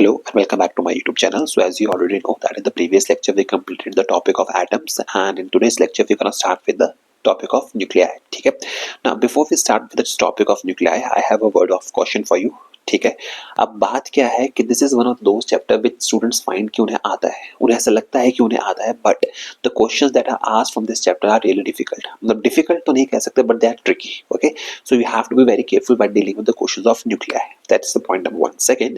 Hello and welcome back to my YouTube channel. So as you already know that in the previous lecture we completed the topic of atoms, and in today's lecture we're going to start with the topic of nuclei. ठीक है. Now before we start with this topic of nuclei, I have a word of caution for you. ठीक है. अब बात क्या है कि this is one of those chapter which students find कि उन्हें आता है, उन्हें ऐसा लगता है कि उन्हें आता है, but the questions that are asked from this chapter are really difficult. मतलब डिफिकल्ट तो नहीं कह सकते, but they are tricky. Okay, so you have to be very careful by dealing with the questions of nuclei. That's the point number one. Second,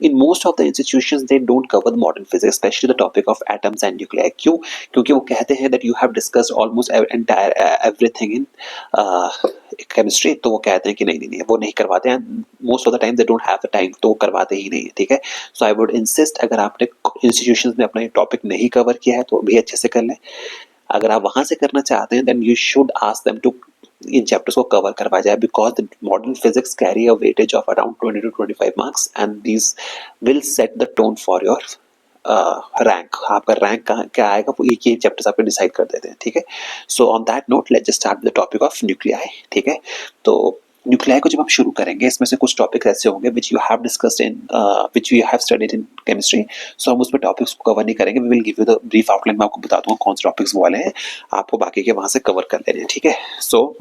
in most of the institutions they don't cover the modern physics, especially the topic of atoms and nuclei. क्यों? क्योंकि वो कहते हैं that you have discussed almost entire everything in chemistry. तो वो कहते हैं कि नहीं वो नहीं करवाते हैं. Most of the time they don't have the time, तो वो करवाते ही नहीं है. ठीक है. सो आई वुड इंसिस्ट, अगर आपने इंस्टीट्यूशंस में अपना ये टॉपिक नहीं कवर किया है तो भी अच्छे से कर लें. अगर आप वहां से करना चाहते हैं then you should ask them to इन चैप्टर्स को कवर करवा जाए, because the modern physics carry a weightage of around 20 to 25 marks and these will set the tone for your rank. आपका रैंक क्या आएगा वो एक ही चैप्टर्स आपको डिसाइड कर देते हैं. ठीक है. So on that note let's just start the topic of nuclei. ठीक है. तो न्यूक्लियाई को जब हम शुरू करेंगे, इसमें से कुछ टॉपिक्स ऐसे होंगे which you have discussed in which you have studied in chemistry. So हम उस पर टॉपिक्स को कवर नहीं करेंगे. We will give you the brief outline. मैं आपको बता दूंगा कौन से टॉपिक्स वाले हैं, आपको बाकी के वहां से कवर कर लेने हैं. ठीक है. So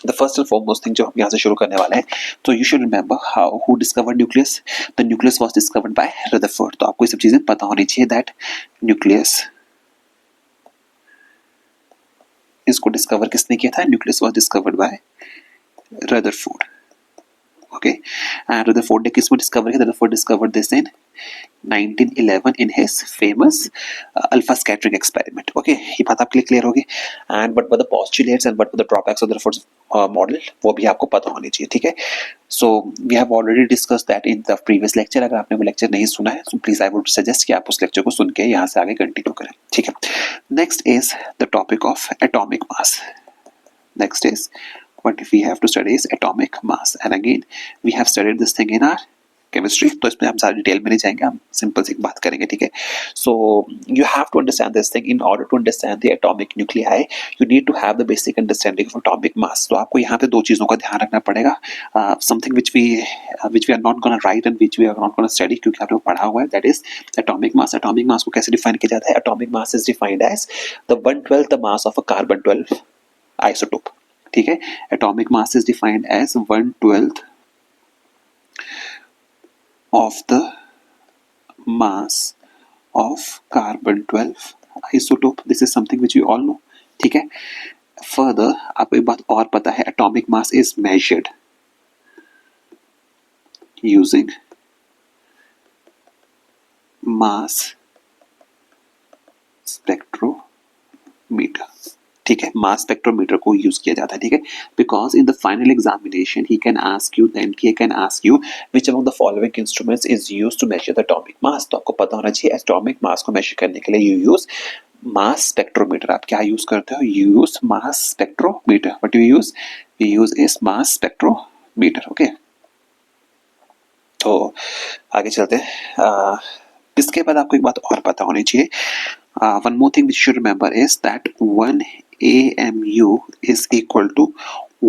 the first and foremost thing जो हम यहाँ से शुरू करने वाले हैं, तो you should remember how who discovered nucleus. The nucleus was discovered by Rutherford. तो आपको ये सब चीजें पता होनी चाहिए दैट न्यूक्लियस, इसको डिस्कवर किसने किया था? Nucleus was discovered by Rutherford. Okay. And Rutherford ने किसमें डिस्कवर किया? Rutherford discovered this in 1911 in his famous alpha scattering experiment. Okay, ये बात आपके लिए क्लियर होगी. And what were the postulates and what were the drawbacks of the Rutherford's model, वो भी आपको पता होनी चाहिए. ठीक है. So we have already discussed that in the previous lecture. अगर आपने वो लेक्चर नहीं सुना है so please I would suggest कि आप उस लेक्चर को सुन के यहाँ से आगे कंटिन्यू करें. ठीक है. Next is the topic of atomic mass. Next is what we have to study is atomic mass, and again we have studied this thing in our chemistry. तो इसमें हम ज़्यादा डिटेल में नहीं जाएंगे, हम सिंपल सी बात करेंगे. ठीक है. So you have to understand this thing. In order to understand the atomic nuclei you need to have the basic understanding of atomic mass. तो आपको यहाँ पे दो चीज़ों का ध्यान रखना पड़ेगा. Something which we are not gonna write and which we are not gonna study, क्योंकि आपने पढ़ा हुआ है, that is atomic mass. Atomic mass को कैसे डिफाइन किया जाता है? Atomic mass is defined as the 1/12 the mass of a carbon 12 isotope. ठीक है. Atomic mass is defined as 1/12 of the mass of carbon 12 isotope. This is something which you all know. ठीक है. Further, आपको एक बात और पता है, atomic mass is measured using mass spectrometer. ठीक है. मास स्पेक्ट्रोमीटर को यूज किया जाता है. ठीक है. Because in the final examination he can ask you which among the following instruments is used to measure the atomic mass. तो आपको पता होना चाहिए एटॉमिक मास को मेजर करने के लिए यू यूज मास स्पेक्ट्रोमीटर. आप क्या यूज करते हो? You use mass spectrometer. What you use is mass spectrometer. Okay. तो आगे चलते हैं. इसके बाद आपको एक बात और पता होनी चाहिए. One more thing which you should remember is that 1 AMU is equal to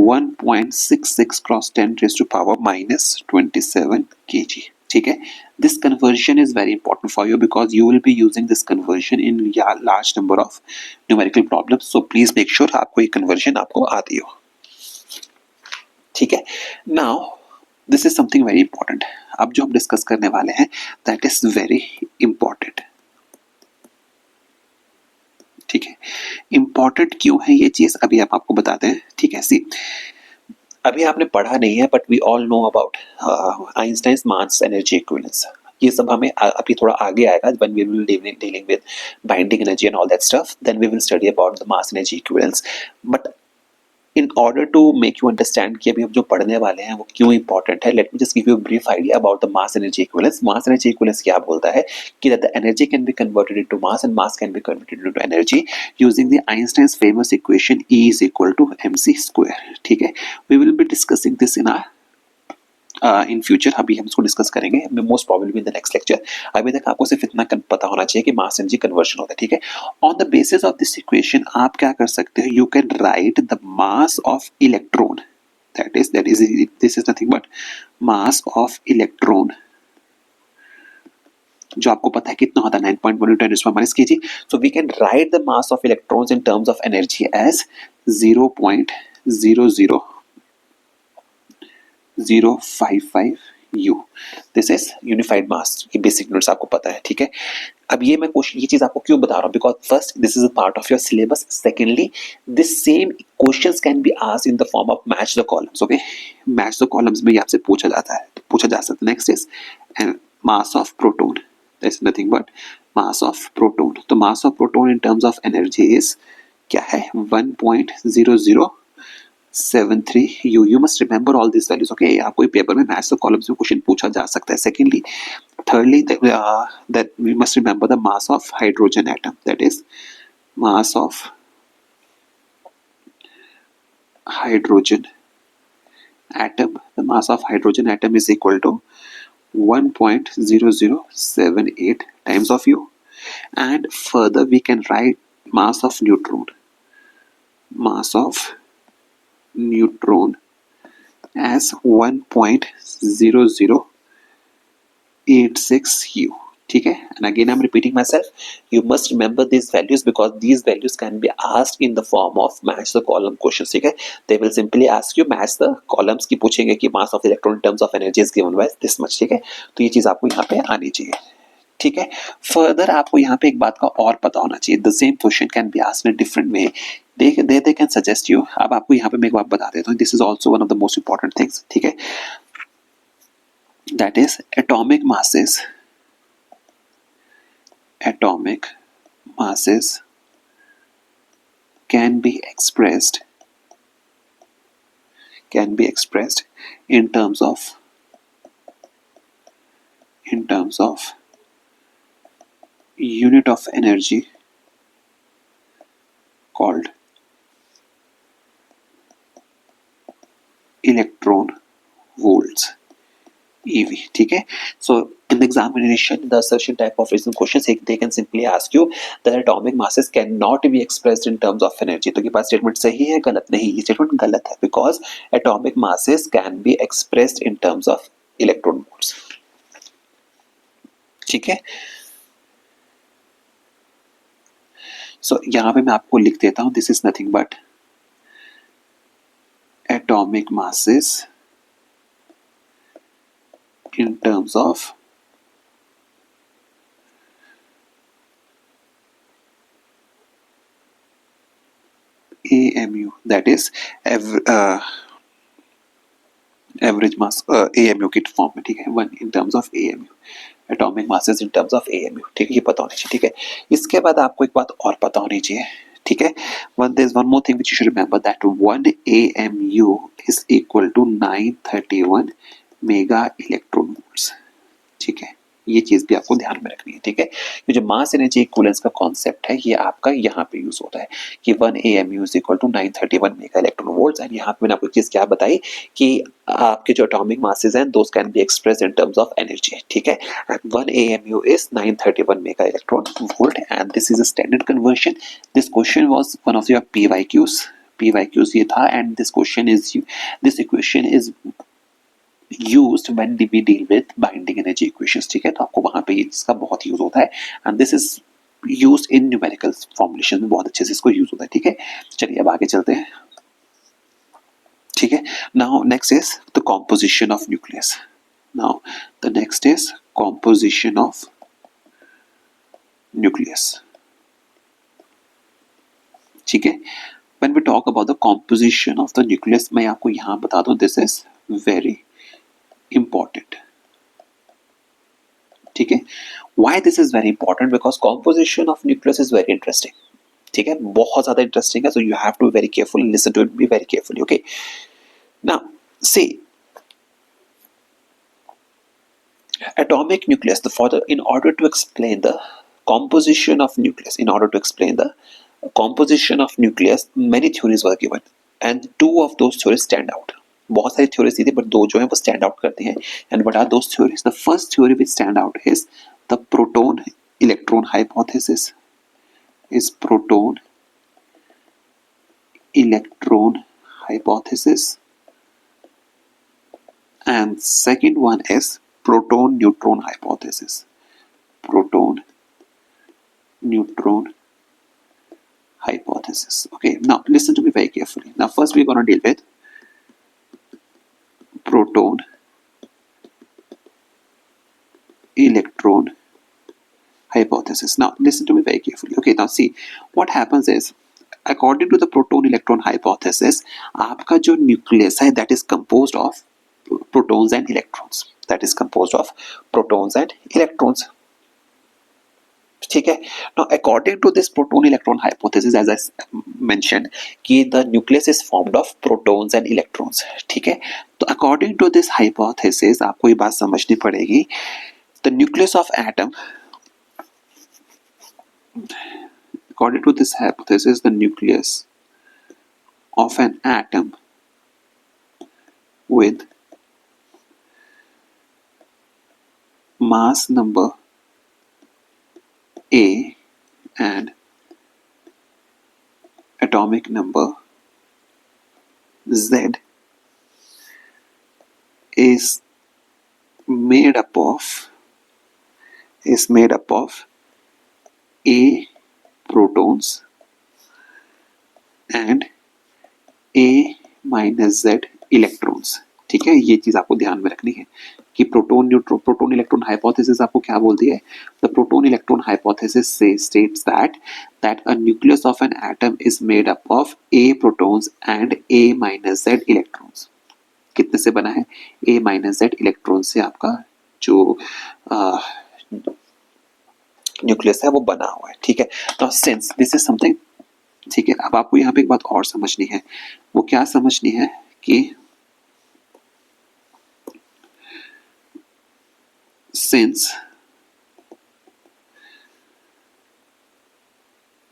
1.66 cross 10 raised to power minus 27 kg. ठीक है. This conversion is very important for you because you will be using this conversion in large number of numerical problems. So please make sure आपको ये conversion आपको आती हो. ठीक है. Now this is something very important. अब जो हम डिस्कस करने वाले हैं that is very important. ठीक है. इंपॉर्टेंट क्यों है ये चीज अभी हम आपको बताते हैं. ठीक है. सी, अभी आपने पढ़ा नहीं है but we all know about Einstein's mass energy equivalence. ये सब हमें अभी थोड़ा आगे आएगा when we will be dealing with binding energy and all that stuff. Then we will study about the mass energy equivalence. But in order to make you understand कि अभी हम जो पढ़ने वाले हैं वो क्यों इंपॉर्टेंट है, let me just give you brief idea about the mass energy equivalence. Mass energy equivalence क्या बोलता है कि that the energy can be converted into mass and mass can be converted into energy using the Einstein's famous equation E is equal to mc square. ठीक है. We will be discussing this in our in future. अभी हम इसको discuss करेंगे most probably in the next lecture. अभी तक आपको सिर्फ इतना पता होना चाहिए कि मास एनर्जी कन्वर्शन होता है. ठीक है. On the basis of this equation आप क्या कर सकते हो? You can write the mass of electron, that is this is nothing but mass of electron जो आपको पता है कितना होता है 9.1 × 10⁻⁻⁰ so we can write the mass of electrons in terms of energy as 0.00055 U. This is unified mass की basic units आपको पता है, ठीक है। अब ये मैं क्वेश्चन ये चीज आपको क्यों बता रहा हूँ, because first this is a part of your syllabus, secondly this same questions can be asked in the form of match the columns, okay. Match the columns में आपसे पूछा जाता है, पूछा जा सकता है। Next is mass of proton, that's nothing but mass of proton. तो mass of proton in terms of energy is क्या है 1.0073 U. You must remember all these values, okay? आपको पेपर में मैथ्स और कॉलम्स में क्वेश्चन पूछा जा सकता है। Secondly, thirdly, that we must remember the mass of hydrogen atom, that is mass of hydrogen atom. The mass of hydrogen atom is equal to 1.0078 times of U. And further we can write mass of neutron as 1.0086 U. ठीक है, and again I'm repeating myself, you must remember these values because these values can be asked in the form of match the column questions, ठीक है। they will simply ask you match the columns की पूछेंगे कि mass of electron in terms of energy is given by this much, ठीक है। तो ये चीज आपको यहाँ पे आनी चाहिए, ठीक है। फर्दर आपको यहाँ पे एक बात का और पता होना चाहिए, the same question can be asked in different way, they can suggest you. अब आपको यहाँ पे मैं एक बात बता देता हूँ, this is also one of the most important things, ठीक है। That is atomic masses can be expressed in terms of unit of energy called electron volts, EV, ठीक है। So in the examination, the assertion type of written questions, they can simply ask you that atomic masses cannot be expressed in terms of energy। तो ये बात statement सही है गलत? नहीं, ये स्टेटमेंट गलत है, because atomic masses can be expressed in terms of electron volts, ठीक है। So यहाँ पे मैं आपको लिख देता हूँ, this is nothing but atomic masses in terms of AMU, that is average mass, AMU की फॉर्म में, ठीक है। One in terms of AMU, atomic masses in terms of AMU, ठीक है। ये पता होनी चाहिए, ठीक है। इसके बाद आपको एक बात और पता होनी चाहिए, ठीक है। There is one more thing which you should remember, that 1 AMU is equal to 931 mega electron volts, ठीक है। ये चीज भी आपको ध्यान में रखनी है, ठीक है। ये जो मास एनर्जी इक्विवेलेंस का कॉन्सेप्ट है, ये आपका यहाँ पे यूज होता है कि 1 AMU is equal to 931 mega electron volts. And यहाँ पे मैंने आपको चीज क्या बताई कि आपके जो एटॉमिक मासेस हैं those can be expressed in terms of energy, ठीक है। And 1 AMU is 931 mega electron volt, and this is a standard conversion. This question was one of your PYQs ये था, and this equation is used when we deal with binding energy equations, ठीक है। तो आपको वहां पे इसका बहुत यूज होता है, and this is used in numerical formulation में बहुत अच्छे से इसको यूज होता है, ठीक है। चलिए अब आगे चलते हैं, ठीक है। Now next is the composition of nucleus. Now the next is composition of nucleus, ठीक है। When we talk about the composition of the nucleus, मैं आपको यहाँ बता दूं, this is very important, ठीक है। Why this is very important? Because composition of nucleus is very interesting, ठीक है, बहुत ज्यादा इंटरेस्टिंग है। So you have to be very careful, listen to it, be very carefully, okay। Now see, atomic nucleus, in order to explain the composition of nucleus, many theories were given, and two of those theories stand out। बहुत सारी theories थी, but दो जो है वो stand out करते हैं। And what are those theories? The first theory which stand out is the proton electron hypothesis, and second one is proton neutron hypothesis, proton neutron hypothesis. Okay, now listen to me very carefully. Now first we're going to deal with proton electron hypothesis. Now listen to me very carefully. Okay, now see what happens is, according to the proton electron hypothesis, आपका जो nucleus है that is composed of protons and electrons. That is composed of protons and electrons. ठीक है. Now according to this proton electron hypothesis, as I mentioned, कि the nucleus is formed of protons and electrons. ठीक है. तो according to this hypothesis आपको ये बात समझनी पड़ेगी, the nucleus of atom, according to this hypothesis, the nucleus of an atom with mass number A and atomic number Z is made up of A protons and A minus Z electrons. ठीक है, ये चीज आपको ध्यान में रखनी है कि प्रोटोन इलेक्ट्रॉन हाइपोथेसिस आपको क्या बोलती है. The proton electron hypothesis states that a nucleus of an atom is made up of A protons and A minus Z electrons. कितने से बना है? A minus Z electrons से आपका जो न्यूक्लियस है वो बना हुआ है. ठीक है. तो सिंस दिस इज समथिंग, ठीक है, अब आपको यहाँ पे एक बात और समझनी है. वो क्या समझनी है कि since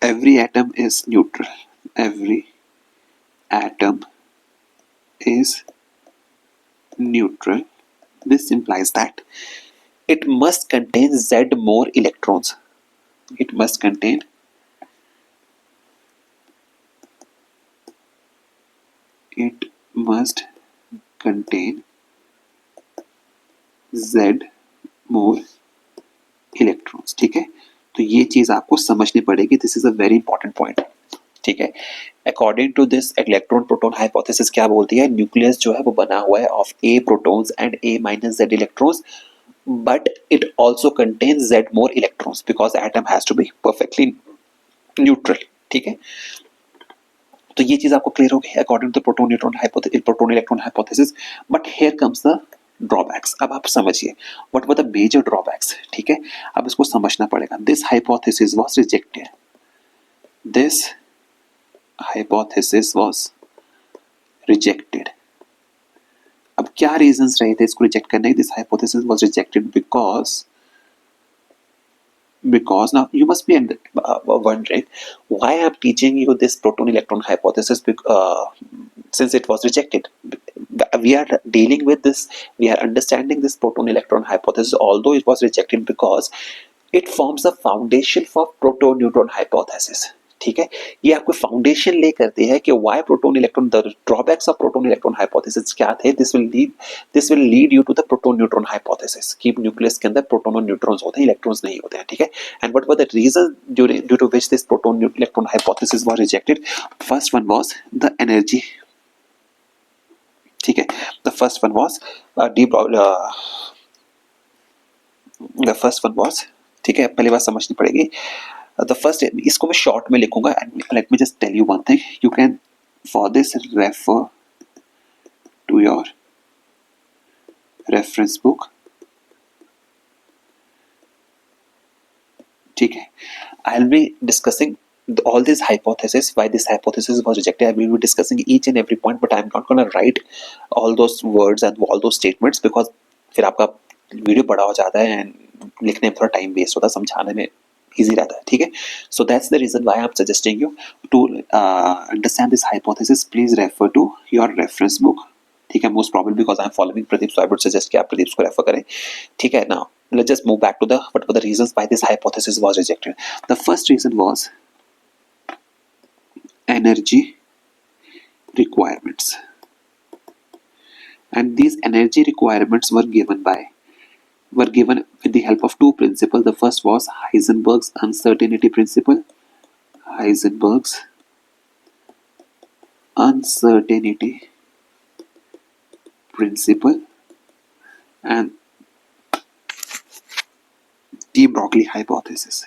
every atom is neutral, every atom is neutral, this implies that it must contain Z more electrons. It must contain Z more electrons. ठीक है. तो ये चीज आपको समझनी पड़ेगी. This is a very important point. ठीक है. According to this electron proton hypothesis क्या बोलती है? न्यूक्लियस जो है वो बना हुआ है of A protons and A minus Z electrons, but it also contains Z more electrons because atom has to be perfectly neutral. ठीक है. तो ये चीज आपको क्लियर हो गई according to proton electron hypothesis. But here comes the drawbacks. अब आप समझिए what were the major drawbacks. ठीक है. अब इसको समझना पड़ेगा. This hypothesis was rejected. This hypothesis was rejected. अब क्या रीजंस रहे थे इसको रिजेक्ट करने? This hypothesis was rejected because now you must be wondering why I'm teaching you this proton electron hypothesis, since it was rejected. We are dealing with this, we are understanding this proton electron hypothesis although it was rejected because it forms the foundation for proton neutron hypothesis. ठीक है. ये आपको foundation ले करती है कि why proton electron, the drawbacks of proton electron hypothesis क्या थे. this will lead you to the proton neutron hypothesis कि न्यूक्लियस के अंदर प्रोटॉन और न्यूट्रॉन्स होते हैं, इलेक्ट्रॉन्स नहीं होते हैं. ठीक है. and what were the reasons due to which this proton electron hypothesis was rejected? First one was the energy. ठीक है. the first one was ठीक है. पहली बात समझनी पड़ेगी. The first, इसको मैं शॉर्ट में लिखूंगा. and let me just tell you one thing. You can for this refer to your reference book. ठीक है. I'll be discussing all these hypotheses, why this hypothesis was rejected. I will be discussing each and every point, but I'm not going to write all those words and all those statements because फिर आपका video बड़ा हो जाता है and लिखने में थोड़ा time waste होता है, समझाने में easy रहता है. ठीक है. So that's the reason why I'm suggesting you to understand this hypothesis. Please refer to your reference book. ठीक है. Most probably because I'm following Pradeep, so I would suggest कि आप प्रदीप को रेफर करें. ठीक है. Now let's just move back to what were the reasons why this hypothesis was rejected. The first reason was energy requirements, and these energy requirements were given with the help of two principles. The first was Heisenberg's uncertainty principle. Heisenberg's uncertainty principle and de Broglie hypothesis.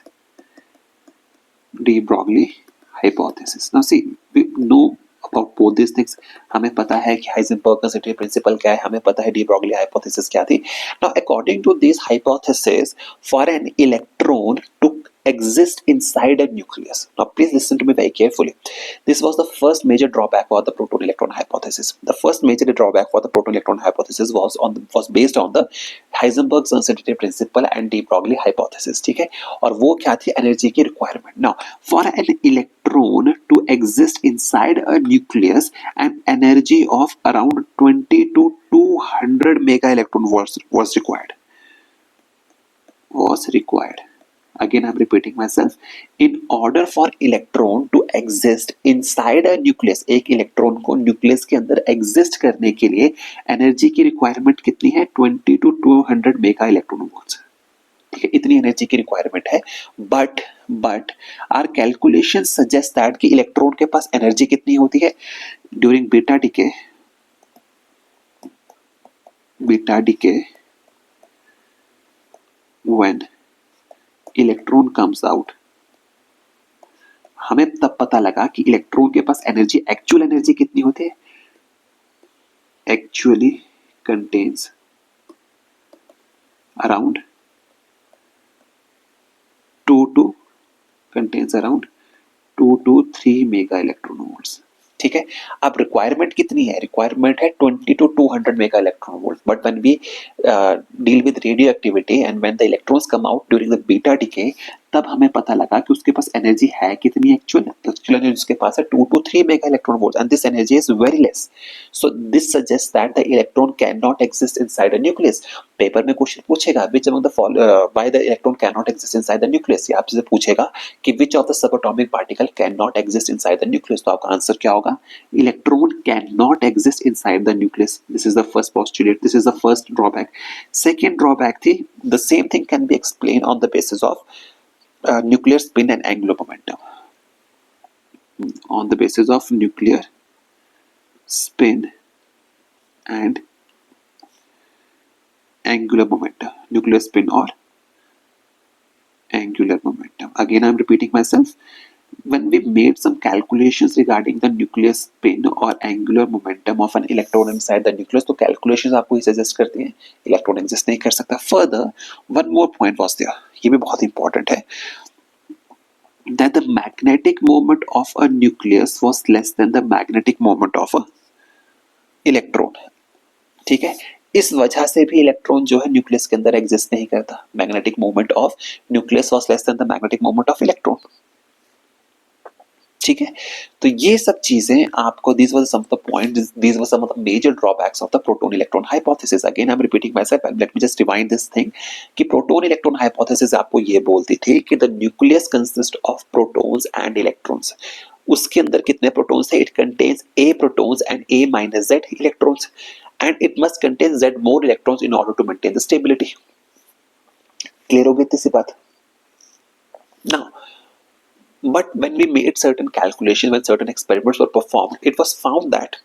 De Broglie hypothesis. Now see, we know about both these things. हमें पता है कि Heisenberg uncertainty principle क्या है, हमें पता है de Broglie hypothesis क्या थी. Now according to this hypothesis, for an electron to exist inside a nucleus. Now please listen to me very carefully. This was the first major drawback for the proton electron hypothesis. The first major drawback for the proton electron hypothesis was based on the Heisenberg's uncertainty principle and de Broglie hypothesis. ठीक है, और वो क्या थी, energy की requirement. Now for an electron to exist inside a nucleus an energy of around 20 to 200 mega electron was required. Again, I'm repeating myself. In order for electron to exist inside a nucleus, एक electron को nucleus के अंदर exist करने के लिए energy की requirement कितनी है, 20 to 200 मेगा इलेक्ट्रॉन वोल्ट्स. ठीक है, इतनी एनर्जी की रिक्वायरमेंट है. But our calculation suggest that कि इलेक्ट्रॉन के पास एनर्जी कितनी होती है during beta decay when electron comes out. हमें तब पता लगा कि इलेक्ट्रॉन के पास एनर्जी, एक्चुअल एनर्जी कितनी होती है, actually contains around 2 to 3 mega electron volts. ठीक है, अब रिक्वायरमेंट कितनी है, रिक्वायरमेंट है 20 to 200 mega electron volt. But when we deal with radioactivity and when the electrons come out during the beta decay, तब हमें पता लगा कि उसके पास एनर्जी है कितनी, एक्चुअल एनर्जी उसके पास है 2 to 3 mega electron volt and this energy is very less. So this suggest that the electron can not exist inside a nucleus. Paper में क्वेश्चन पूछेगा विच among the why the electron can not exist inside the nucleus, या आपसे पूछेगा कि which of the subatomic particle can not exist inside the nucleus. तो आपका answer क्या होगा, electron can not exist inside the nucleus. This is the first postulate, this is the first drawback. Second drawback थी, the same thing can be explain on the basis of nuclear spin and angular momentum. On the basis of nuclear spin and angular momentum. Nuclear spin or angular momentum. Again, I'm repeating myself. When we made some calculations regarding the nuclear spin or angular momentum of an electron inside the nucleus, तो calculations आपको ये suggest करती हैं electron exist नहीं कर सकता. Further, one more point was there. ये भी बहुत important है, that the magnetic moment of a nucleus was less than the magnetic moment of a electron. ठीक है, इस वजह से भी इलेक्ट्रॉन जो है न्यूक्लियस के अंदर एग्जिस्ट नहीं करता. Magnetic moment of nucleus was less than the magnetic moment of electron. ठीक है, तो ये सब चीजें आपको, these were some of the points, these were some of the major drawbacks of the proton electron hypothesis. Again I'm repeating myself and let me just rewind this thing कि proton electron hypothesis आपको ये बोलती थी कि the nucleus consists of protons and electrons. उसके अंदर कितने protons थे, it contains a protons and a minus z electrons and it must contain z more electrons in order to maintain the stability. Clear हो गई इतनी सी बात. Now but when we made certain calculations, when certain experiments were performed, it was found that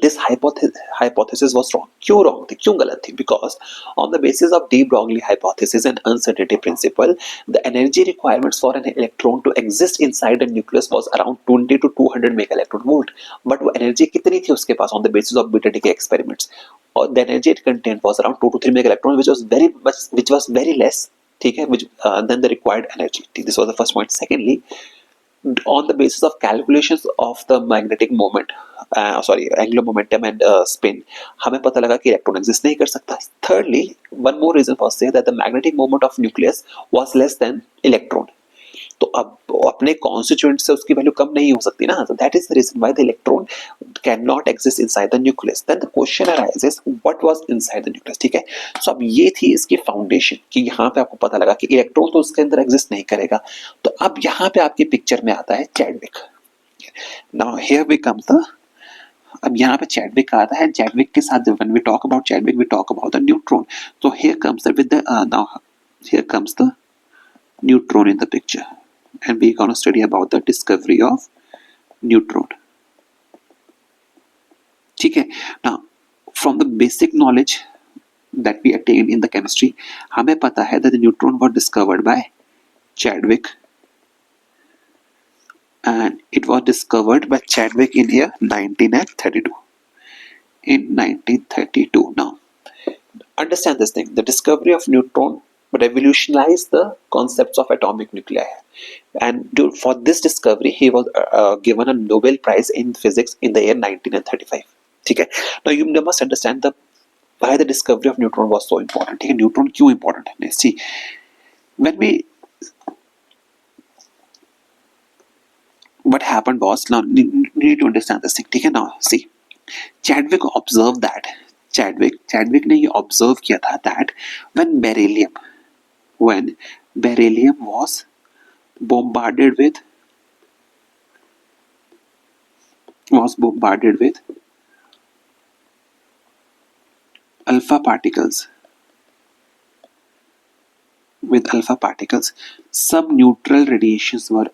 this hypothesis was wrong. क्यों wrong थी, क्यों गलत थी? Because on the basis of de Broglie hypothesis and uncertainty principle, the energy requirements for an electron to exist inside a nucleus was around 20 to 200 mega electron volt. But वो energy कितनी थी उसके पास on the basis of beta decay experiments? और the energy it contained was around 2 to 3 mega electron, which was very less. ठीक है, which than the required energy. This was the first point. Secondly, on the basis of calculations of the magnetic moment, angular momentum and spin, हमें पता लगा कि electron exist नहीं कर सकता. Thirdly, one more reason was say that the magnetic moment of nucleus was less than electron. तो अब अपने कॉन्स्टिट्यूएंट से उसकी वैल्यू कम नहीं हो सकती ना. So that is the reason why the electron cannot exist inside the nucleus. Then the question arises, what was inside the nucleus? ठीक है, so अब ये थी इसकी फाउंडेशन कि यहाँ पे आपको पता लगा कि इलेक्ट्रॉन तो उसके अंदर एग्जिस्ट नहीं करेगा. तो अब यहाँ पे आपकी पिक्चर में आता है Chadwick. Now here we come the, अब यहाँ पे चैडविक आता है. चैडविक के साथ when we talk about Chadwick we talk about the neutron. So here comes with the now Here comes the neutron in the picture, and we're going to study about the discovery of neutron. ठीक है. Now from the basic knowledge that we attained in the chemistry, हमें पता है that the neutron was discovered by Chadwick, and it was discovered by Chadwick in year 1932. In 1932. Now understand this thing, the discovery of neutron revolutionized the concepts of atomic nuclei, and for this discovery he was given a Nobel Prize in physics in the year 1935. ठीक है. Now you must understand the why the discovery of neutron was so important. ठीक है, neutron क्यों important है. See, when we what happened was, now you need to understand this thing. ठीक है. Now see, Chadwick observed that Chadwick ने ये observe किया था that when beryllium was bombarded with alpha particles, some neutral radiations were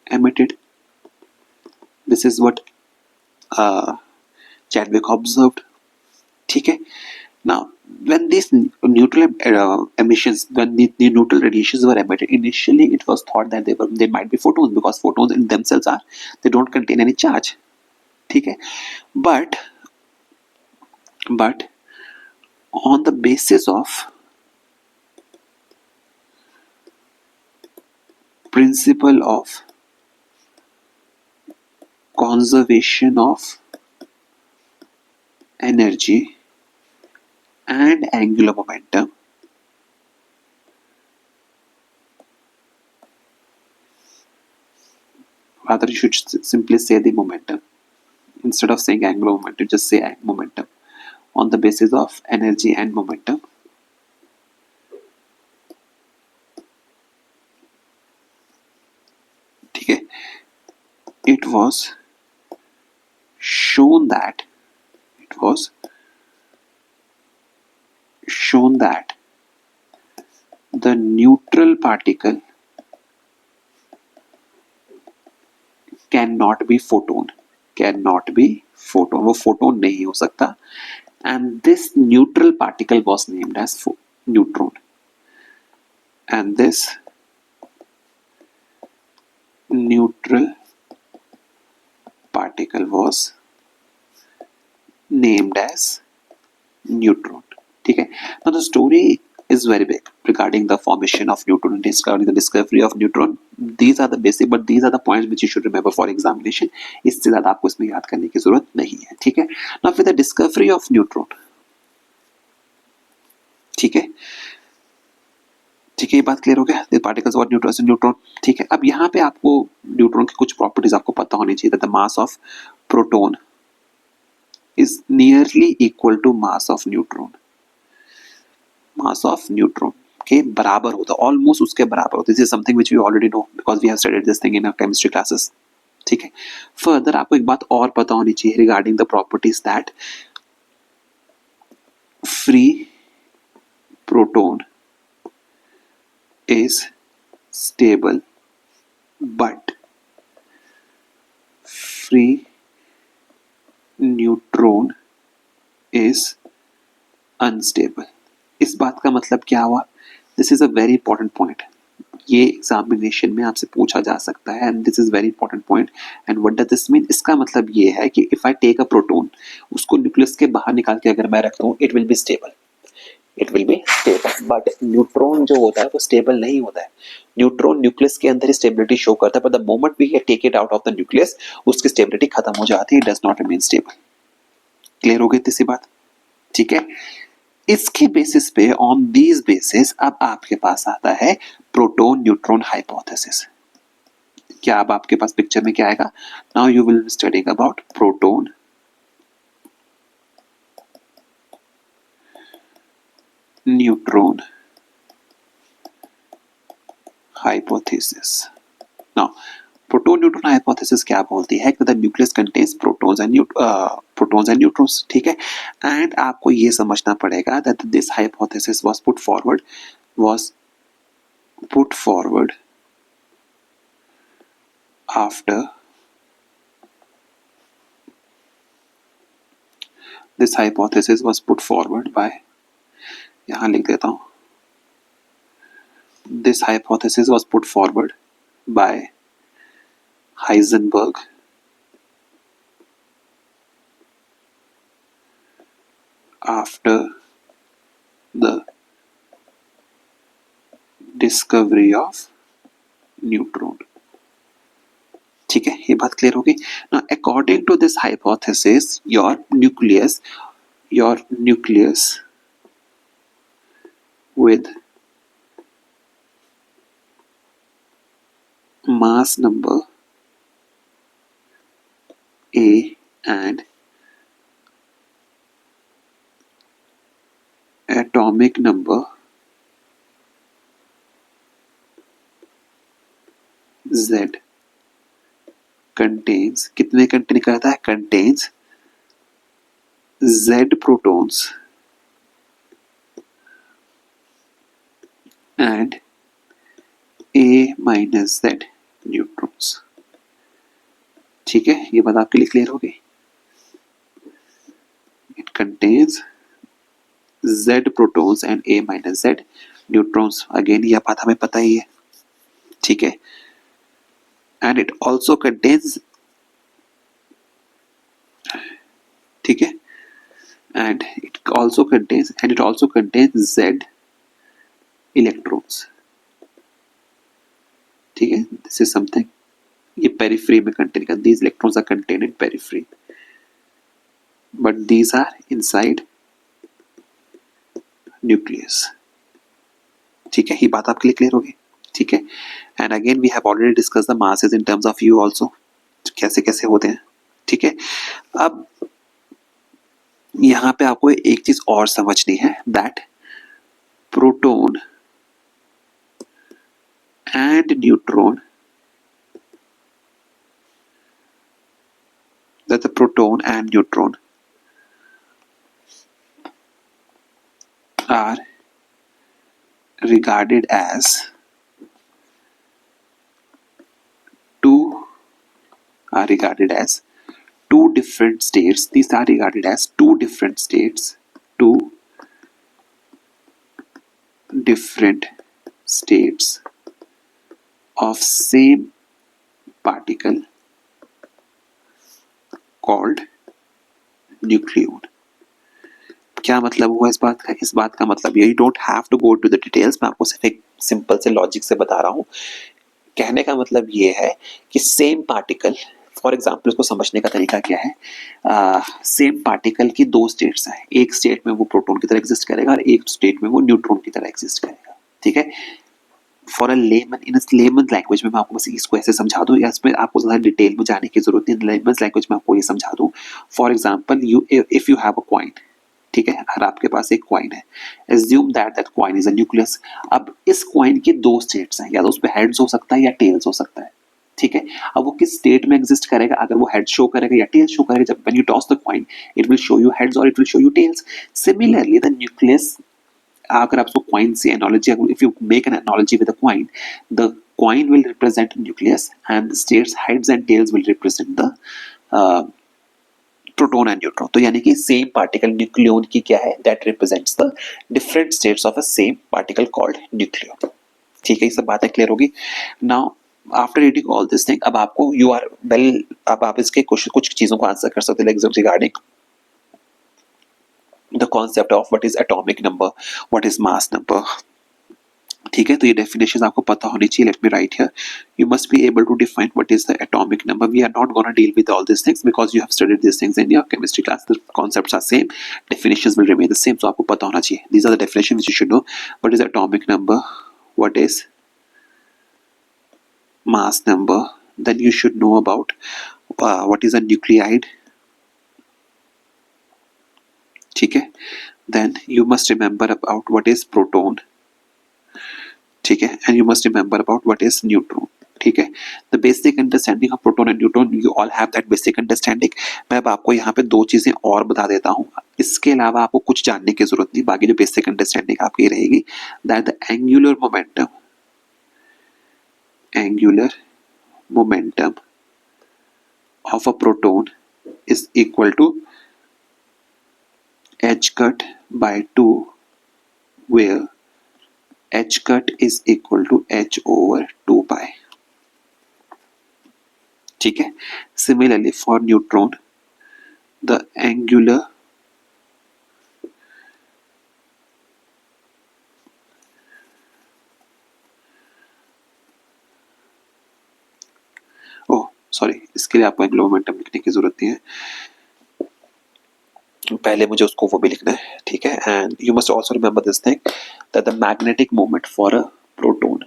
emitted. This is what Chadwick observed. ठीक है. Now when these neutral emissions, when the neutral radiations were emitted, initially it was thought that they might be photons, because photons in themselves they don't contain any charge. ठीक है. But on the basis of principle of conservation of energy and angular momentum, rather you should simply say the momentum instead of saying angular momentum, just say momentum. On the basis of energy and momentum, ठीक है, it was shown that the neutral particle cannot be photon, वो photon नहीं हो सकता, and this neutral particle was named as neutron, and this neutral particle was named as neutron. ठीक है. Now the story is very big regarding the formation of neutron and the discovery of neutron. These are the basic, but these are the points which you should remember for examination. इससे ज़्यादा आपको इसमें याद करने की ज़रूरत नहीं है. ठीक है. Now with the discovery of neutron, ठीक है, ये बात क्लियर हो गया. The particles what neutron. ठीक है. अब यहाँ पे आपको न्यूट्रॉन की कुछ प्रॉपर्टीज आपको पता होनी चाहिए. that the mass of proton is nearly equal to mass of neutron. के बराबर होता, ऑलमोस्ट उसके बराबर होता. This is something which we already know because we have studied this thing in our chemistry classes. ठीक है. फर्दर आपको एक बात और पता होनी चाहिए regarding the properties that free proton is stable but free neutron is unstable. इस बात का मतलब क्या हुआ? This is a very important point. ये एग्जामिनेशन में आपसे पूछा जा सकता है, and this is very important point. And what does this mean? इसका मतलब ये है कि if I take a proton, उसको न्यूक्लियस के बाहर निकाल के अगर मैं रखता हूँ, it will be stable, but neutron जो होता है वो स्टेबल नहीं होता है. न्यूट्रॉन न्यूक्लियस के अंदर ही स्टेबिलिटी शो करता है, but the moment we take it out of the nucleus, उसकी स्टेबिलिटी खत्म हो जाती है. It does not remain stable. Clear हो गई तीसरी बात? ठीक है. इसके बेसिस पे, ऑन दीज बेसिस, अब आपके पास आता है प्रोटॉन न्यूट्रॉन हाइपोथेसिस. क्या अब आपके पास पिक्चर में क्या आएगा? Now you will studying about proton neutron hypothesis. Now proton neutron hypothesis क्या बोलती है कि the nucleus contains protons and neutrons, ठीक है। एंड आपको ये समझना पड़ेगा that this hypothesis was put forward after this hypothesis was put forward by, यहाँ लिख देता हूँ, this hypothesis was put forward by Heisenberg after the discovery of neutron, ठीक है, ये बात क्लियर होगी ना। According to this hypothesis your nucleus with mass number A and atomic number Z contains, कितने कंटेन करता है, contains Z protons and A minus Z neutrons, ठीक है, ये बात आपके लिए क्लियर हो गई। It contains Z protons and A minus Z neutrons, again यह बात हमें पता ही है, ठीक है। And it also contains, ठीक है, and it also contains Z electrons, ठीक है। This is something, ये पेरिफेरी में कंटेन कर, these electrons are contained in periphery but these are inside nucleus, ठीक है, ये बात आपके लिए क्लियर होगी, ठीक है। And again we have already discuss the masses in terms of u also, कैसे कैसे होते हैं, ठीक है। अब यहाँ पे आपको एक चीज और समझनी है, that proton and neutron, that the proton and neutron are regarded as two different states. These are regarded as two different states of same particle called nucleon. क्या मतलब हुआ इस बात का? इस बात का मतलब ये, don't have to go to the details, मैं आपको सिर्फ एक सिंपल से लॉजिक से बता रहा हूँ। कहने का मतलब ये है कि सेम पार्टिकल, फॉर एग्जाम्पल इसको समझने का तरीका क्या है, सेम पार्टिकल की दो स्टेट्स हैं, एक स्टेट में वो प्रोटॉन की तरह एग्जिस्ट करेगा और एक स्टेट में वो न्यूट्रॉन की तरह एग्जिस्ट करेगा, ठीक है। For a lemon, in layman language में मैं आपको बस इसको ऐसे समझा दूं, या इसमें आपको ज़्यादा डिटेल में जाने की जरूरत नहीं, लेमन लैंग्वेज में आपको ये समझा दूं। For example if you have a coin, ठीक है, अगर आपके पास एक कॉइन है, assume that coin is a nucleus. अब इस कॉइन की दो स्टेट्स हैं, या तो उस पर हेड्स हो सकता है या टेल्स हो सकता है, ठीक है। अब वो किस स्टेट में एग्जिस्ट करेगा, अगर वो हेड शो करेगा या टेल शो करेगा, जब when you toss the coin it will show you heads or it will show you tails. Similarly the nucleus, अगर आपको कॉइन से analogy, if you make an analogy with the coin will represent nucleus and the states heads and tails will represent the proton and neutron. तो यानी कि same particle nucleon की क्या है, that represents the different states of a same particle called nucleon, ठीक है। ये सब बातें क्लियर होगी। Now after reading all this thing, अब आपको यू आर वेल, अब आप इसके कुछ चीजों को आंसर कर सकते हैं regarding the concept of what is atomic number, what is mass number, ठीक है। तो ये डेफिनेशन आपको पता होनी चाहिए। Let me write here, you must be able to define what is the atomic number. We are not gonna deal with all this things because you have studied this things in your chemistry class, the concepts are same, definitions will remain the same, so आपको पता होना चाहिए। These are the definition which you should know, what is atomic number, what is mass number, then you should know about what is a nuclide, ठीक है। then you must remember about what is proton, ठीक है, and you must remember about what is neutron, ठीक है, the basic understanding of proton and neutron, you all have that basic understanding. मैं अब आपको यहाँ पे दो चीजें और बता देता हूँ, इसके अलावा आपको कुछ जानने की जरूरत नहीं, बाकी जो बेसिक अंडरस्टैंडिंग आपकी रहेगी, that the angular momentum of a proton is equal to h cut by 2, where h cut is equal to h over 2 pi। ठीक है, similarly for neutron the angular sorry, इसके लिए आपको एंगुलर मोमेंटम लिखने की जरूरत नहीं है, पहले मुझे उसको वो भी लिखना है, ठीक है। And you must also remember this thing that the magnetic moment for a proton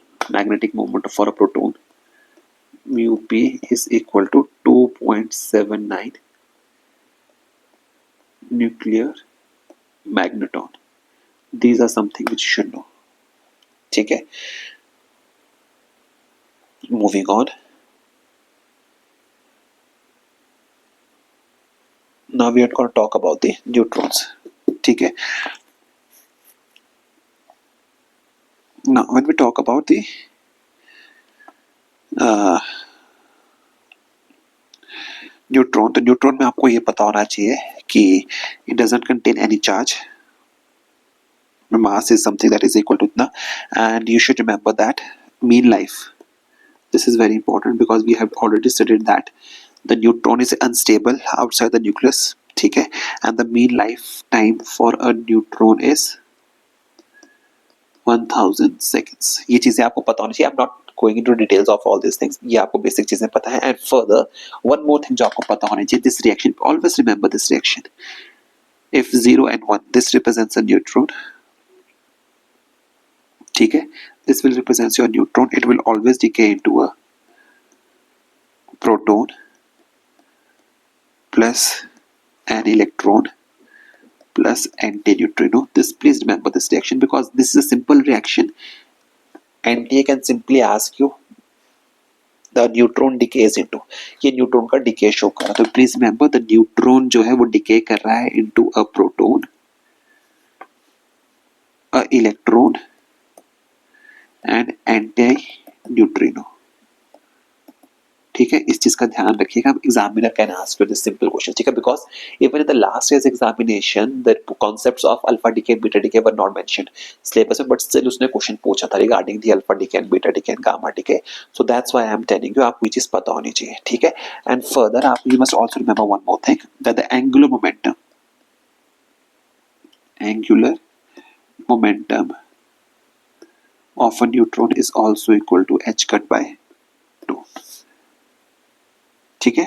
mu p is equal to 2.79 nuclear magneton। These are something which you should know, ठीक है। Moving on, now we are going to talk about the neutrons, ठीक है। Now when we talk about the neutron, तो neutron में आपको ये पता होना चाहिए कि it doesn't contain any charge, mass is something that is equal to इतना, and you should remember that mean life, this is very important because we have already studied that the neutron is unstable outside the nucleus, ठीक है, and the mean lifetime for a neutron is 1000 seconds। ये चीजें आपको पता होनी चाहिए, I'm not going into details of all these things, ये आपको बेसिक चीजें पता है। and further one more thing जो आपको पता होनी चाहिए, this reaction, always remember this reaction, if 0 and 1, this represents a neutron, ठीक है, this will represent your neutron, it will always decay into a proton plus an electron plus antineutrino। This, please remember this reaction because this is a simple reaction and they can simply ask you the neutron decays into, ये neutron का decay show कर रहा है, तो please remember the neutron जो है वो decay कर रहा है into a proton, a electron and antineutrino, ठीक है। इस चीज का ध्यान रखिएगा, examiner can ask you this simple question, ठीक है, because even in the last years examination the concepts of alpha decay and beta decay were not mentioned syllabus में, बट स्टिल उसने क्वेश्चन पूछा था regarding the alpha decay and beta decay and gamma decay, so that's why I am telling you, आपको ये चीज पता होनी चाहिए, ठीक है। एंड फर्दर आप you must also remember one more thing that the angular momentum of a neutron is also equal to h cut by 2, ठीक है,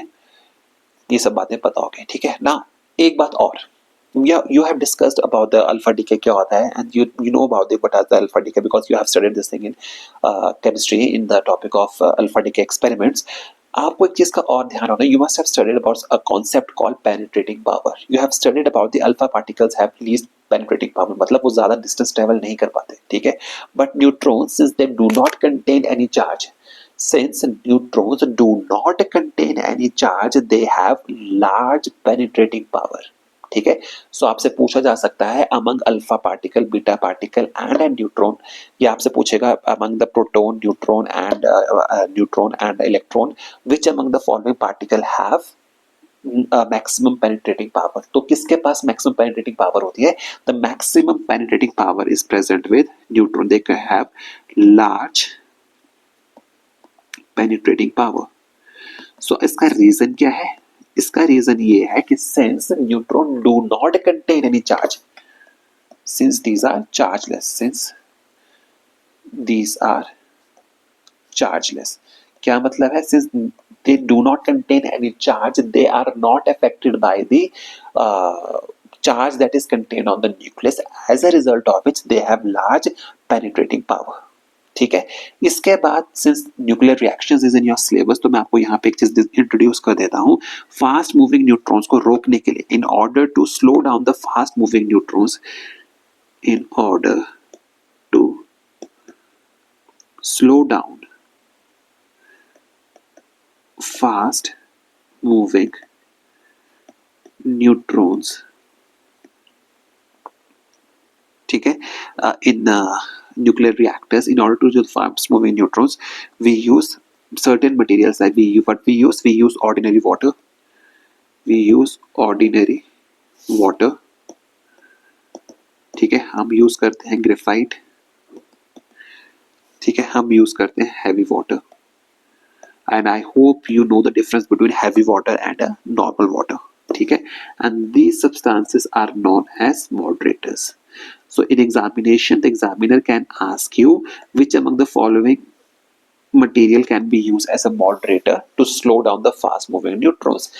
ये सब बातें पता हो गई, ठीक है ना। एक बात और, you have discussed about the alpha decay क्या होता है, and you know about the what are the alpha decay because you have studied this thing in chemistry in the topic of alpha decay experiments। आपको एक चीज का और ध्यान होना, you must have studied about a concept called penetrating power, you have studied about the alpha particles have least penetrating power, मतलब वो ज्यादा distance travel नहीं कर पाते, ठीक है, but neutrons since they do not contain any charge, since neutrons do not contain any charge they have large penetrating power, ठीक है। सो आपसे पूछा जा सकता है among alpha particle, beta particle and neutron, ये आपसे पूछेगा among the proton, neutron and electron which among the following particle have maximum penetrating power, तो किसके पास मैक्सिमम पेनिट्रेटिंग पावर होती है, the maximum penetrating power is present with neutron, they can have large penetrating power. So इसका reason क्या है, इसका reason ये है कि since neutron do not contain any charge, since these are chargeless, क्या मतलब है, since they do not contain any charge they are not affected by the charge that is contained on the nucleus, as a result of which they have large penetrating power, ठीक है। इसके बाद since nuclear reactions is in your syllabus, तो मैं आपको यहाँ पे एक चीज इंट्रोड्यूस कर देता हूँ, फास्ट मूविंग न्यूट्रॉन्स को रोकने के लिए, in order to slow down the fast moving neutrons, in order to slow down fast moving neutrons, ठीक है, in nuclear reactors. In order to use fast moving neutrons, we use certain materials. Like we use ordinary water, we use ordinary water, ठीक है, हम use करते हैं graphite, ठीक है, हम यूज करते हैं heavy water, and I hope you know the difference between heavy water and a normal water, ठीक है, and these substances are known as moderators. So in examination, the examiner can ask you which among the following material can be used as a moderator to slow down the fast moving neutrons.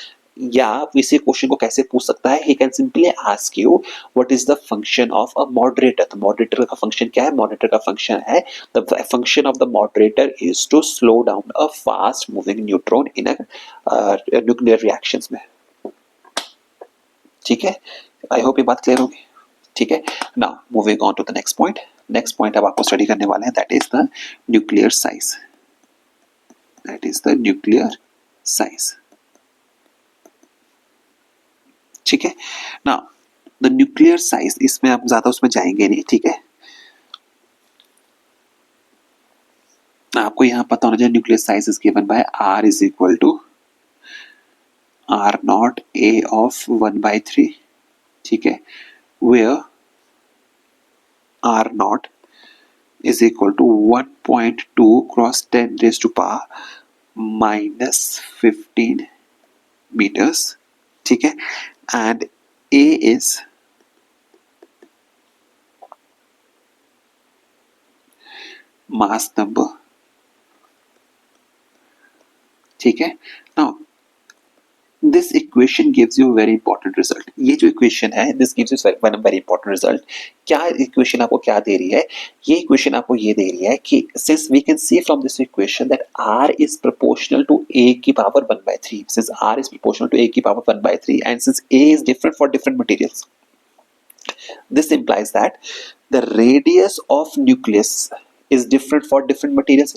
या इसी question को कैसे पूछ सकता है, he can simply ask you what is the function of a moderator. तो moderator का function क्या है? moderator का function है, the function of the moderator is to slow down a fast moving neutron in a nuclear reactions में, ठीक है, I hope ये बात क्लियर होगी, ठीक है. Now moving on to the next point अब आपको स्टडी करने वाले हैं, that is the nuclear size, that is the nuclear size, ठीक है. नाउ द न्यूक्लियर साइज, इसमें हम ज्यादा उसमें जाएंगे नहीं, ठीक है, आपको यहां पता होना चाहिए nuclear size is given by R is equal to R not A of 1/3, ठीक है, where R naught is equal to 1.2 cross 10 raised to power minus 15 meters, ठीक है, and A is mass number, ठीक है. Now this equation gives you a very important result. ये जो equation है, this gives you one very important result. क्या equation आपको क्या दे रही है? ये equation आपको ये दे रही है कि since we can see from this equation that R is proportional to A की power 1/3. Since R is proportional to A की power 1/3 and since A is different for different materials, this implies that the radius of nucleus is different for different materials.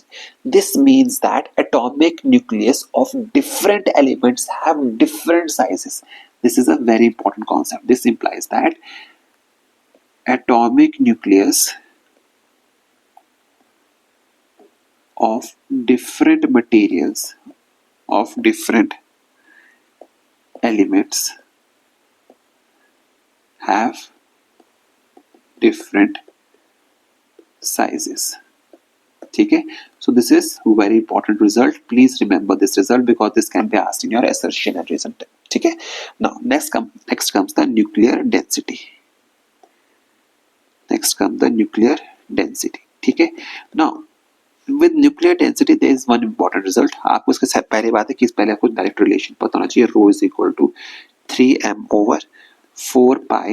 This means that atomic nucleus of different elements have different sizes. This is a very important concept. This implies that atomic nucleus of different materials, of different elements have different sizes, ठीक है. So this is very important result. Please remember this result because this can be asked in your assertion and reason, ठीक है. Now next comes the nuclear density. Next comes the nuclear density, ठीक है. Now with nuclear density there is one important result. आपको इसके पहले बात है कि इस पहले आपको डायरेक्ट रिलेशन पता होना चाहिए, rho is equal to 3m over 4 pi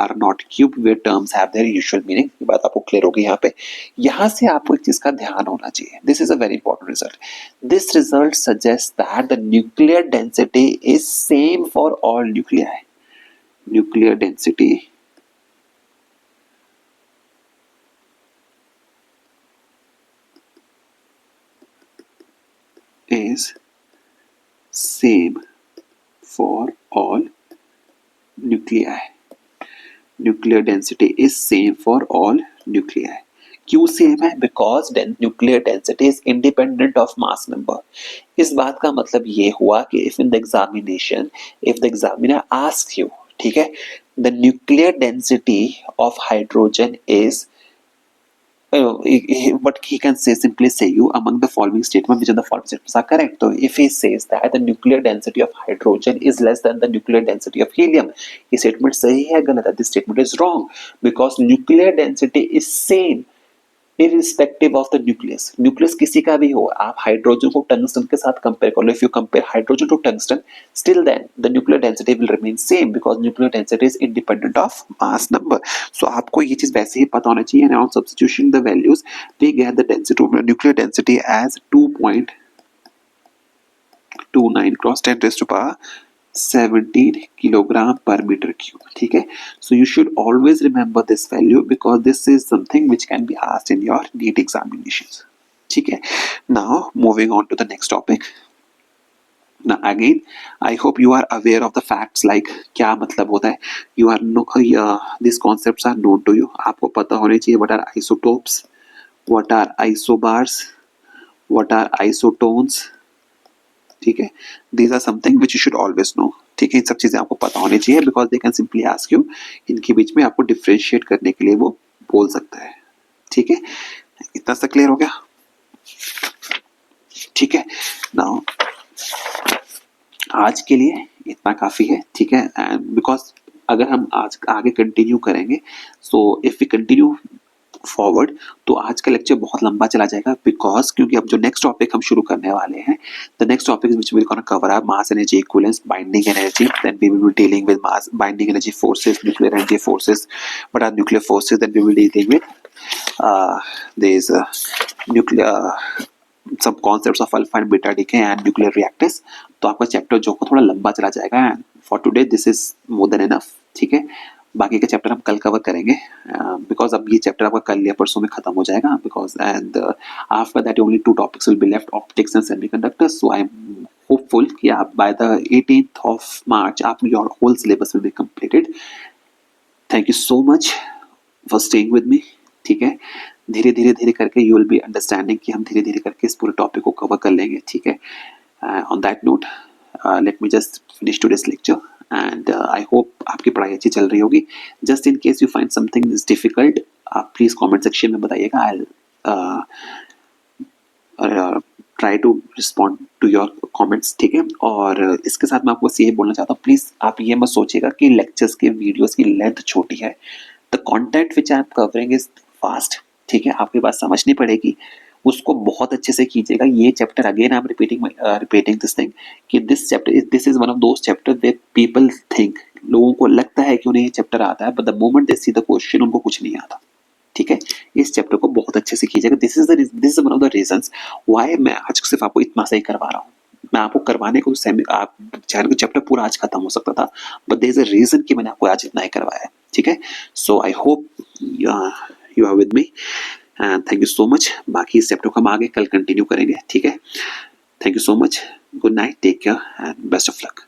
R naught cube where terms have their usual meaning. ये बात आपको क्लियर होगी यहाँ पे. यहाँ से आपको एक चीज का ध्यान होना चाहिए. This is a very important result. This result suggests that the nuclear density is same for all nuclei. Nuclear density is same for all nuclei. Nuclear density is same for all nuclei. क्यों same है? Because nuclear density is independent of mass number. इस बात का मतलब ये हुआ कि if in the examination if the examiner asks you, ठीक है, the nuclear density of hydrogen is what he can simply say you among the following statement which of the following statements are correct. So if he says that the nuclear density of hydrogen is less than the nuclear density of helium, ये statement सही है गलत है? This statement is wrong because nuclear density is same irrespective of the nucleus. Nucleus किसी का भी हो, आप हाइड्रोजन को टंगस्टन के साथ कंपेयर कर लो. If you compare hydrogen to tungsten, still then the nuclear density will remain same because nuclear density is independent of mass number. So आपको ये चीज वैसे ही पता होना चाहिए. And on substitution the values, we get the density of nuclear density as 2.29 cross 10 raised to power 17 kilogram per meter cube, ठीक है. So you should always remember this value because this is something which can be asked in your NEET examinations, ठीक है. Now moving on to the next topic. ना again I hope you are aware of the facts, like क्या मतलब होता है, you are no this concepts are known to you, आपको पता होने चाहिए what are isotopes, what are isobars, what are isotones, ठीक है, these are something which you should always know, ठीक है, इन सब चीजें आपको पता होनी चाहिए because they can simply ask you, इनके बीच में आपको डिफ्रेंशिएट करने के लिए वो बोल सकता है, ठीक है, इतना सा क्लियर हो गया, ठीक है। नाउ आज के लिए इतना काफी है, ठीक है, एंड बिकॉज अगर हम आज आगे कंटिन्यू करेंगे, so if we continue forward तो आज का लेक्चर बहुत लंबा चला जाएगा, बिकॉज क्योंकि अब जो नेक्स्ट टॉपिक हम शुरू करने वाले हैं, the next topic which will gonna cover are mass energy equivalence, binding energy, then we will be dealing with mass binding energy forces, nuclear energy forces, what are nuclear forces, then we will dealing with this nuclear सब concepts of alpha and beta decay and nuclear reactors. तो आपका chapter जो थोड़ा लंबा चला जाएगा, and for today this is more than enough, ठीक है, बाकी के चैप्टर हम कल कवर करेंगे, बिकॉज अब ये चैप्टर आपका कल या परसों में खत्म हो जाएगा, because and after that only 2 topics will be left, optics and semiconductors, so I am hopeful कि आप by the 18th of March आप your whole syllabus will be completed. Thank you so much for staying with me, ठीक है, धीरे धीरे करके you will be understanding कि हम धीरे धीरे करके इस पूरे टॉपिक को कवर कर लेंगे, ठीक है। On that note let me just finish today's lecture, and I hope आपकी पढ़ाई अच्छी चल रही होगी। Just in case you find something is difficult, आप प्लीज कमेंट सेक्शन में बताइएगा, I try to respond to your comments, ठीक है। और इसके साथ मैं आपको ये बोलना चाहता हूँ, प्लीज आप ये मत सोचिएगा कि लेक्चर्स के वीडियोस की लेंथ छोटी है, the content which I am covering is fast, ठीक है, आपकी बात समझनी पड़ेगी, उसको बहुत अच्छे से कीजिएगा। ये chapter again I am repeating this thing कि this is one of those chapter where people think, लोगों को लगता है कि उन्हें ये चैप्टर आता है, but the moment they see the question उनको कुछ नहीं आता, ठीक है। इस चैप्टर को बहुत अच्छे से कीजिएगा, this is one of the reasons why मैं आज सिर्फ आपको इतना सही करवा रहा हूँ। मैं आपको करवाने को आप चैप्टर पूरा आज खत्म हो सकता था, but there is a reason कि मैंने आपको आज इतना ही करवाया है, ठीक है। So I hope you are with me, and thank you so much. बाकी इस चैप्टर को हम आगे कल कंटिन्यू करेंगे, ठीक है। Thank you so much, good night, take care and best of luck.